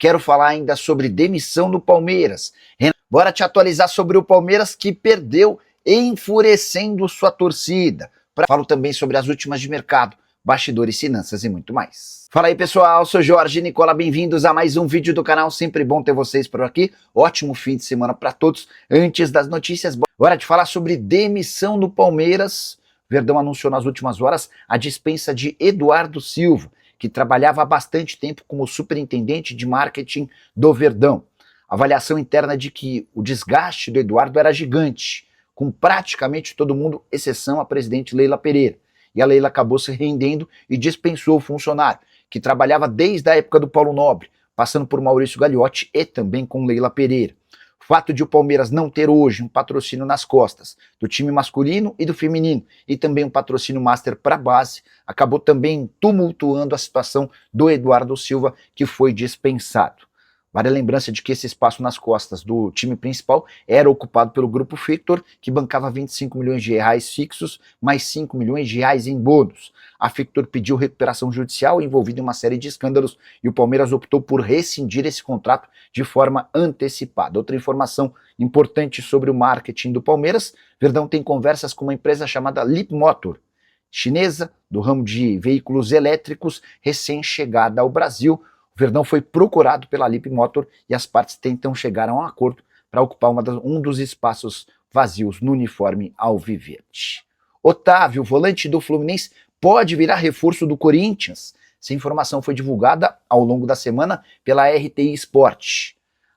Quero falar ainda sobre demissão do Palmeiras. Bora te atualizar sobre o Palmeiras que perdeu, enfurecendo sua torcida. Falo também sobre as últimas de mercado, bastidores, finanças e muito mais. Fala aí pessoal, sou Jorge Nicola, bem-vindos a mais um vídeo do canal, sempre bom ter vocês por aqui, ótimo fim de semana para todos. Antes das notícias, bora te falar sobre demissão do Palmeiras. Verdão anunciou nas últimas horas a dispensa de Eduardo Silva, que trabalhava há bastante tempo como superintendente de marketing do Verdão. A avaliação interna de que o desgaste do Eduardo era gigante, com praticamente todo mundo, exceção a presidente Leila Pereira. E a Leila acabou se rendendo e dispensou o funcionário, que trabalhava desde a época do Paulo Nobre, passando por Maurício Gagliotti e também com Leila Pereira. O fato de o Palmeiras não ter hoje um patrocínio nas costas do time masculino e do feminino, e também um patrocínio master para a base, acabou também tumultuando a situação do Eduardo Silva, que foi dispensado. Vale a lembrança de que esse espaço nas costas do time principal era ocupado pelo Grupo Fictor, que bancava 25 milhões de reais fixos, mais 5 milhões de reais em bônus. A Fictor pediu recuperação judicial envolvida em uma série de escândalos e o Palmeiras optou por rescindir esse contrato de forma antecipada. Outra informação importante sobre o marketing do Palmeiras: Verdão tem conversas com uma empresa chamada Leapmotor, chinesa, do ramo de veículos elétricos, recém-chegada ao Brasil. O Verdão foi procurado pela Leapmotor e as partes tentam chegar a um acordo para ocupar um dos espaços vazios no uniforme alviverde. Otávio, volante do Fluminense, pode virar reforço do Corinthians. Essa informação foi divulgada ao longo da semana pela RTI Sport.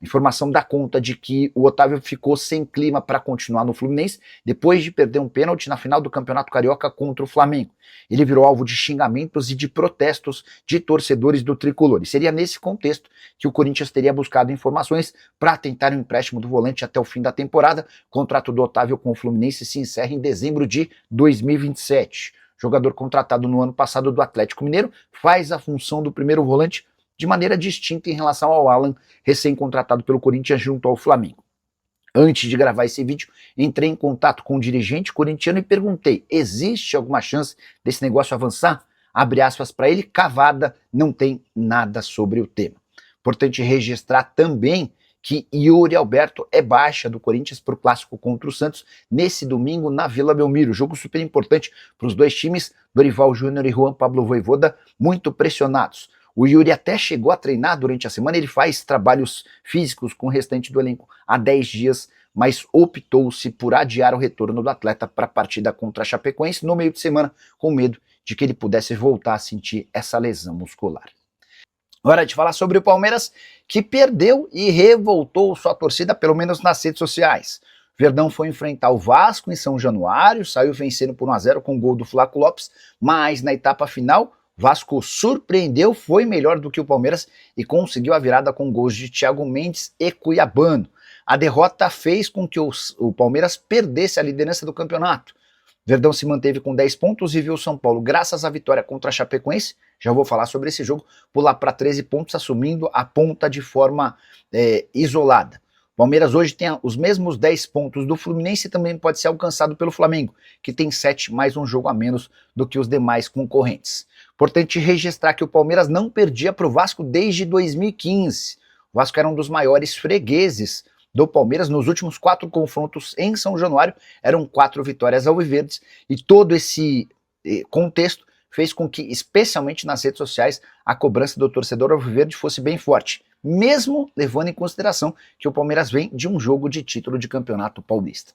A informação dá conta de que o Otávio ficou sem clima para continuar no Fluminense depois de perder um pênalti na final do Campeonato Carioca contra o Flamengo. Ele virou alvo de xingamentos e de protestos de torcedores do Tricolor. E seria nesse contexto que o Corinthians teria buscado informações para tentar um empréstimo do volante até o fim da temporada. O contrato do Otávio com o Fluminense se encerra em dezembro de 2027. O jogador contratado no ano passado do Atlético Mineiro faz a função do primeiro volante de maneira distinta em relação ao Alan, recém-contratado pelo Corinthians junto ao Flamengo. Antes de gravar esse vídeo, entrei em contato com um dirigente corintiano e perguntei: existe alguma chance desse negócio avançar? Abre aspas para ele: cavada, não tem nada sobre o tema. Importante registrar também que Yuri Alberto é baixa do Corinthians para o clássico contra o Santos nesse domingo na Vila Belmiro. Jogo super importante para os dois times, Dorival Júnior e Juan Pablo Vojvoda, muito pressionados. O Yuri até chegou a treinar durante a semana, ele faz trabalhos físicos com o restante do elenco há 10 dias, mas optou-se por adiar o retorno do atleta para a partida contra a Chapecoense no meio de semana, com medo de que ele pudesse voltar a sentir essa lesão muscular. Hora de falar sobre o Palmeiras, que perdeu e revoltou sua torcida, pelo menos nas redes sociais. Verdão foi enfrentar o Vasco em São Januário, saiu vencendo por 1-0 com o gol do Flaco Lopes, mas na etapa final Vasco surpreendeu, foi melhor do que o Palmeiras e conseguiu a virada com gols de Thiago Mendes e Cuiabano. A derrota fez com que o Palmeiras perdesse a liderança do campeonato. Verdão se manteve com 10 pontos e viu o São Paulo, graças à vitória contra a Chapecoense, já vou falar sobre esse jogo, pular para 13 pontos, assumindo a ponta de forma isolada. O Palmeiras hoje tem os mesmos 10 pontos do Fluminense e também pode ser alcançado pelo Flamengo, que tem 7, mais um jogo a menos do que os demais concorrentes. Importante registrar que o Palmeiras não perdia para o Vasco desde 2015. O Vasco era um dos maiores fregueses do Palmeiras. Nos últimos 4 confrontos em São Januário, eram 4 vitórias alviverdes, e todo esse contexto fez com que, especialmente nas redes sociais, a cobrança do torcedor alviverde fosse bem forte, mesmo levando em consideração que o Palmeiras vem de um jogo de título de campeonato paulista.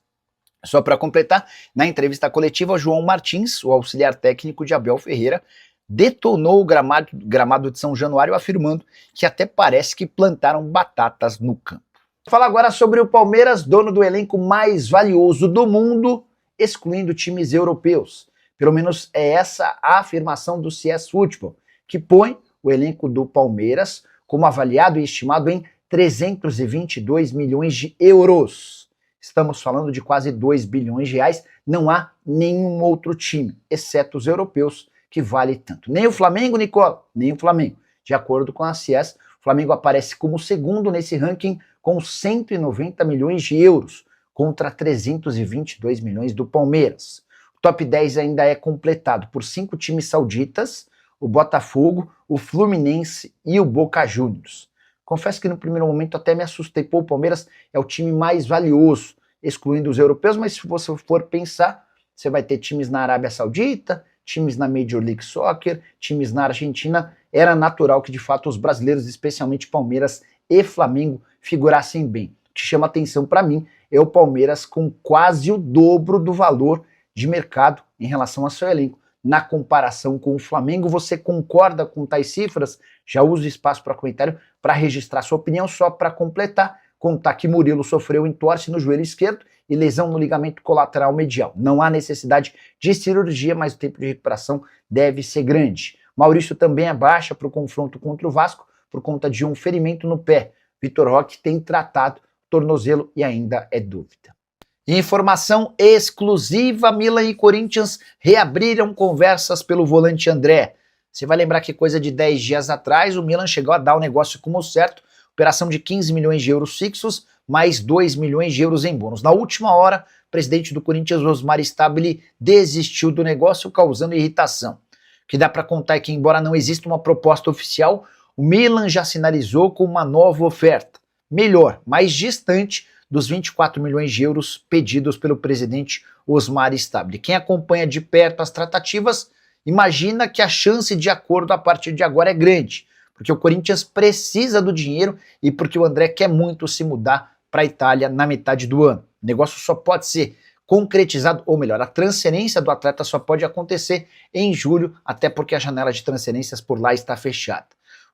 Só para completar, na entrevista coletiva, João Martins, o auxiliar técnico de Abel Ferreira, detonou o gramado de São Januário, afirmando que até parece que plantaram batatas no campo. Vou falar agora sobre o Palmeiras, dono do elenco mais valioso do mundo, excluindo times europeus. Pelo menos é essa a afirmação do CS Football, que põe o elenco do Palmeiras como avaliado e estimado em 322 milhões de euros. Estamos falando de quase 2 bilhões de reais. Não há nenhum outro time, exceto os europeus, que vale tanto. Nem o Flamengo, Nicola, nem o Flamengo. De acordo com a CS, o Flamengo aparece como segundo nesse ranking com 190 milhões de euros, contra 322 milhões do Palmeiras. O top 10 ainda é completado por 5 times sauditas, o Botafogo, o Fluminense e o Boca Juniors. Confesso que no primeiro momento até me assustei. Pô, o Palmeiras é o time mais valioso, excluindo os europeus, mas se você for pensar, você vai ter times na Arábia Saudita, times na Major League Soccer, times na Argentina. Era natural que de fato os brasileiros, especialmente Palmeiras e Flamengo, figurassem bem. O que chama atenção para mim é o Palmeiras com quase o dobro do valor de mercado em relação ao seu elenco. Na comparação com o Flamengo, você concorda com tais cifras? Já uso espaço para comentário para registrar sua opinião, só para completar, contar que Murilo sofreu entorse no joelho esquerdo e lesão no ligamento colateral medial. Não há necessidade de cirurgia, mas o tempo de recuperação deve ser grande. Maurício também é baixa para o confronto contra o Vasco por conta de um ferimento no pé. Vitor Roque tem tratado tornozelo e ainda é dúvida. Informação exclusiva: Milan e Corinthians reabriram conversas pelo volante André. Você vai lembrar que coisa de 10 dias atrás o Milan chegou a dar o negócio como certo, operação de 15 milhões de euros fixos, mais 2 milhões de euros em bônus. Na última hora, o presidente do Corinthians, Osmar Stabile, desistiu do negócio, causando irritação. O que dá para contar é que, embora não exista uma proposta oficial, o Milan já sinalizou com uma nova oferta, melhor, mais distante dos 24 milhões de euros pedidos pelo presidente Osmar Stabile. Quem acompanha de perto as tratativas imagina que a chance de acordo a partir de agora é grande, porque o Corinthians precisa do dinheiro e porque o André quer muito se mudar para a Itália na metade do ano. O negócio só pode ser concretizado, ou melhor, a transferência do atleta só pode acontecer em julho, até porque a janela de transferências por lá está fechada.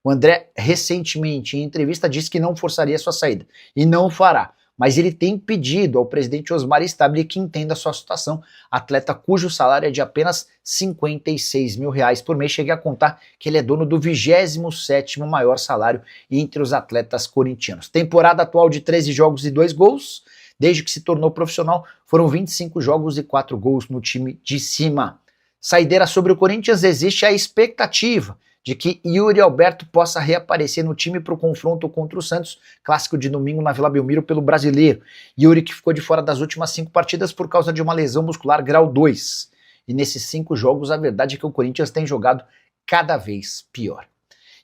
O André, recentemente, em entrevista, disse que não forçaria sua saída, e não o fará. Mas ele tem pedido ao presidente Osmar Stabile que entenda a sua situação, atleta cujo salário é de apenas 56 mil reais por mês. Cheguei a contar que ele é dono do 27º maior salário entre os atletas corintianos. Temporada atual de 13 jogos e 2 gols. Desde que se tornou profissional, foram 25 jogos e 4 gols no time de cima. Saideira sobre o Corinthians: existe a expectativa de que Yuri Alberto possa reaparecer no time para o confronto contra o Santos, clássico de domingo na Vila Belmiro pelo Brasileiro. Yuri, que ficou de fora das últimas 5 partidas por causa de uma lesão muscular grau 2. E nesses 5 jogos, a verdade é que o Corinthians tem jogado cada vez pior.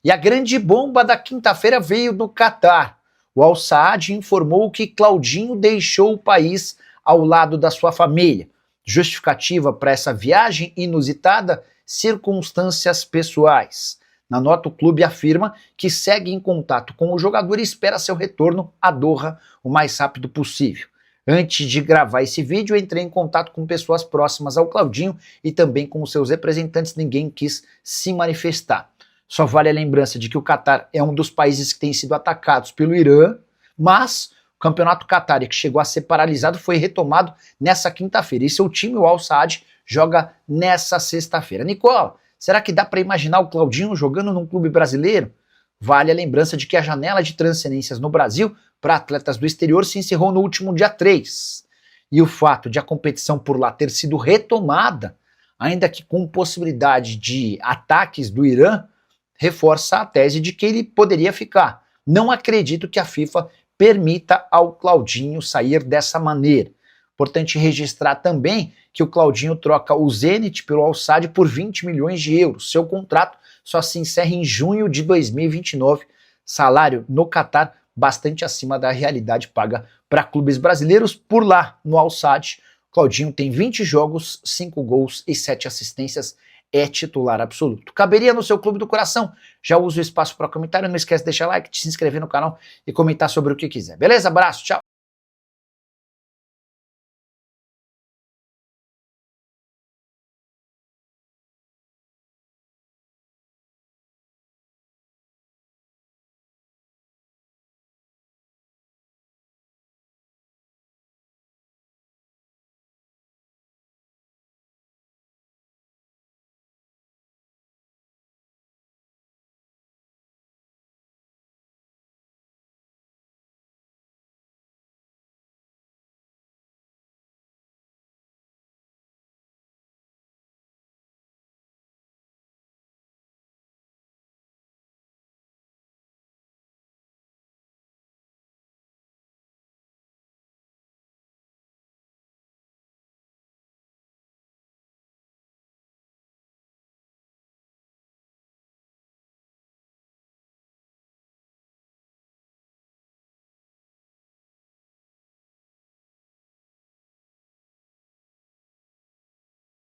E a grande bomba da quinta-feira veio do Catar. O Al Saad informou que Claudinho deixou o país ao lado da sua família. Justificativa para essa viagem inusitada: circunstâncias pessoais. Na nota, o clube afirma que segue em contato com o jogador e espera seu retorno a Doha o mais rápido possível. Antes de gravar esse vídeo, eu entrei em contato com pessoas próximas ao Claudinho e também com os seus representantes. Ninguém quis se manifestar. Só vale a lembrança de que o Catar é um dos países que tem sido atacados pelo Irã, mas o campeonato Qatari, que chegou a ser paralisado, foi retomado nessa quinta-feira. E seu time, o Al Saad, joga nessa sexta-feira. Nicola, será que dá para imaginar o Claudinho jogando num clube brasileiro? Vale a lembrança de que a janela de transferências no Brasil para atletas do exterior se encerrou no último dia 3. E o fato de a competição por lá ter sido retomada, ainda que com possibilidade de ataques do Irã, reforça a tese de que ele poderia ficar. Não acredito que a FIFA permita ao Claudinho sair dessa maneira. Importante registrar também que o Claudinho troca o Zenit pelo Al Saad por 20 milhões de euros. Seu contrato só se encerra em junho de 2029. Salário no Catar bastante acima da realidade paga para clubes brasileiros. Por lá, no Al Saad, Claudinho tem 20 jogos, 5 gols e 7 assistências. É titular absoluto. Caberia no seu clube do coração? Já usa o espaço para comentário. Não esquece de deixar like, de se inscrever no canal e comentar sobre o que quiser. Beleza? Abraço, tchau!